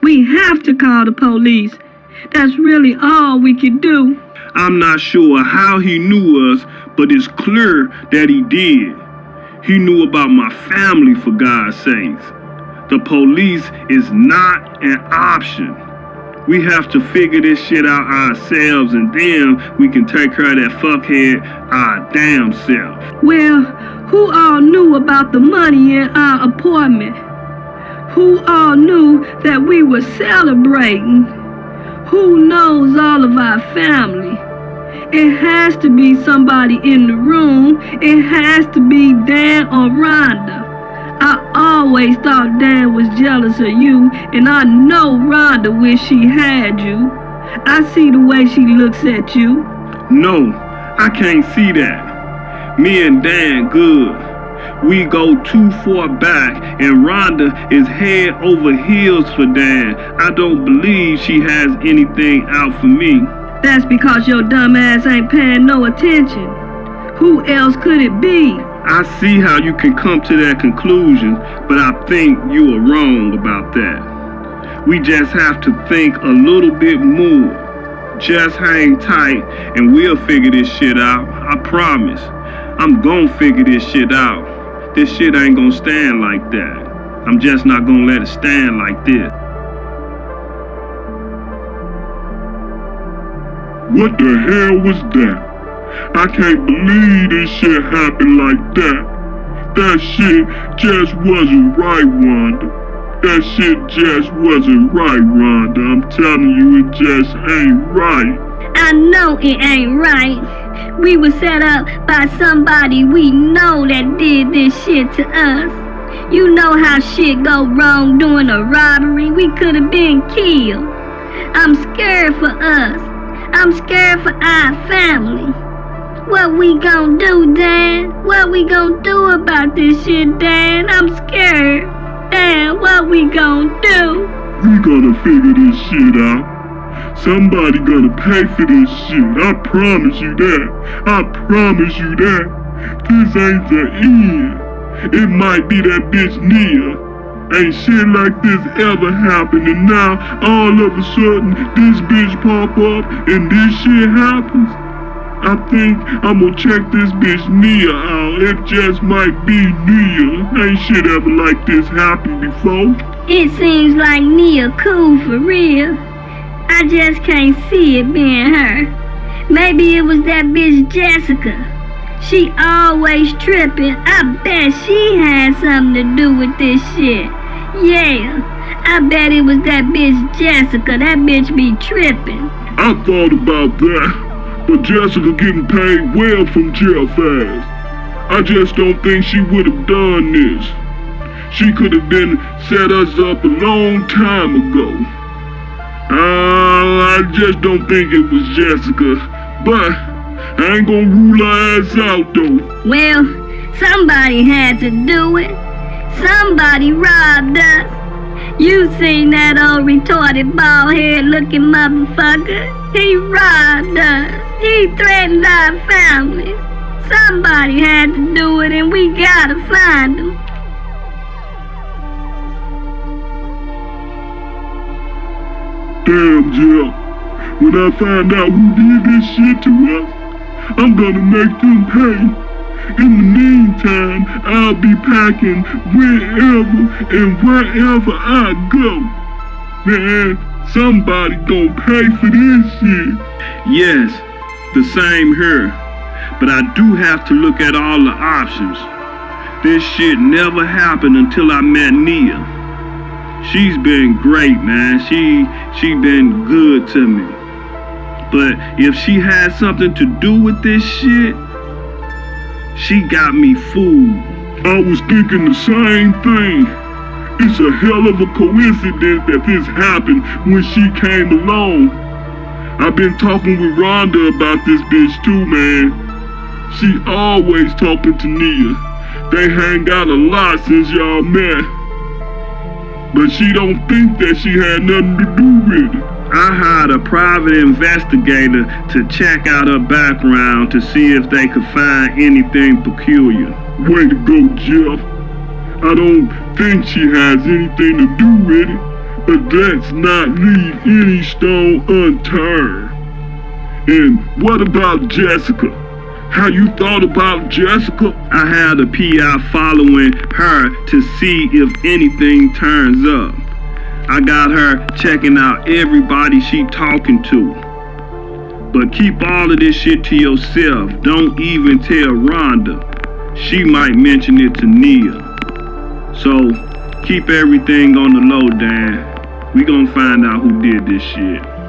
We have to call the police. That's really all we can do. I'm not sure how he knew us, but it's clear that he did. He knew about my family, for God's sakes. The police is not an option. We have to figure this shit out ourselves, and then we can take care of that fuckhead our damn self. Well, who all knew about the money in our apartment? Who all knew that we were celebrating? Who knows all of our family? It has to be somebody in the room. It has to be Dan or Rhonda. I always thought Dan was jealous of you, and I know Rhonda wished she had you. I see the way she looks at you. No, I can't see that. Me and Dan good. We go too far back, and Rhonda is head over heels for Dan. I don't believe she has anything out for me. That's because your dumb ass ain't paying no attention. Who else could it be? I see how you can come to that conclusion, but I think you are wrong about that. We just have to think a little bit more. Just hang tight and we'll figure this shit out. I promise. I'm gonna figure this shit out. This shit ain't gonna stand like that. I'm just not gonna let it stand like this. What the hell was that? I can't believe this shit happened like that. That shit just wasn't right, Rhonda. That shit just wasn't right, Rhonda. I'm telling you, it just ain't right. I know it ain't right. We were set up by somebody we know that did this shit to us. You know how shit go wrong during a robbery. We could have been killed. I'm scared for us. I'm scared for our family. What we gonna do, Dan? What we gonna do about this shit, Dan? I'm scared. Dan, what we gonna do? We gonna figure this shit out. Somebody gonna pay for this shit. I promise you that. I promise you that. This ain't the end. It might be that bitch Nia. Ain't shit like this ever happened, and now all of a sudden this bitch pop up and this shit happens. I think I'm gonna check this bitch Nia out. It just might be Nia. Ain't shit ever like this happened before. It seems like Nia cool for real. I just can't see it being her. Maybe it was that bitch Jessica. She always tripping. I bet she had something to do with this shit. Yeah, I bet it was that bitch Jessica. That bitch be tripping. I thought about that, but Jessica getting paid well from jail fast. I just don't think she would have done this. She could have been set us up a long time ago. I just don't think it was Jessica, but I ain't gonna rule her ass out though. Well, somebody had to do it. Somebody robbed us. You seen that old retarded bald-head looking motherfucker? He robbed us. He threatened our families. Somebody had to do it, and we gotta find him. Damn, Jeff. When I find out who did this shit to us, I'm gonna make them pay. In the meantime, I'll be packing wherever and wherever I go. Man, somebody gonna pay for this shit. Yes, the same here. But I do have to look at all the options. This shit never happened until I met Nia. She's been great, man. She been good to me. But if she had something to do with this shit, she got me fooled. I was thinking the same thing. It's a hell of a coincidence that this happened when she came along. I've been talking with Rhonda about this bitch too, man. She always talking to Nia. They hang out a lot since y'all met. But she don't think that she had nothing to do with it. I hired a private investigator to check out her background to see if they could find anything peculiar. Way to go, Jeff. I don't think she has anything to do with it. but let's not leave any stone unturned. And what about Jessica? Have you thought about Jessica? I had a PI following her to see if anything turns up. I got her checking out everybody she talking to. But keep all of this shit to yourself. Don't even tell Rhonda. She might mention it to Nia. So keep everything on the low, Dan. We gonna find out who did this shit.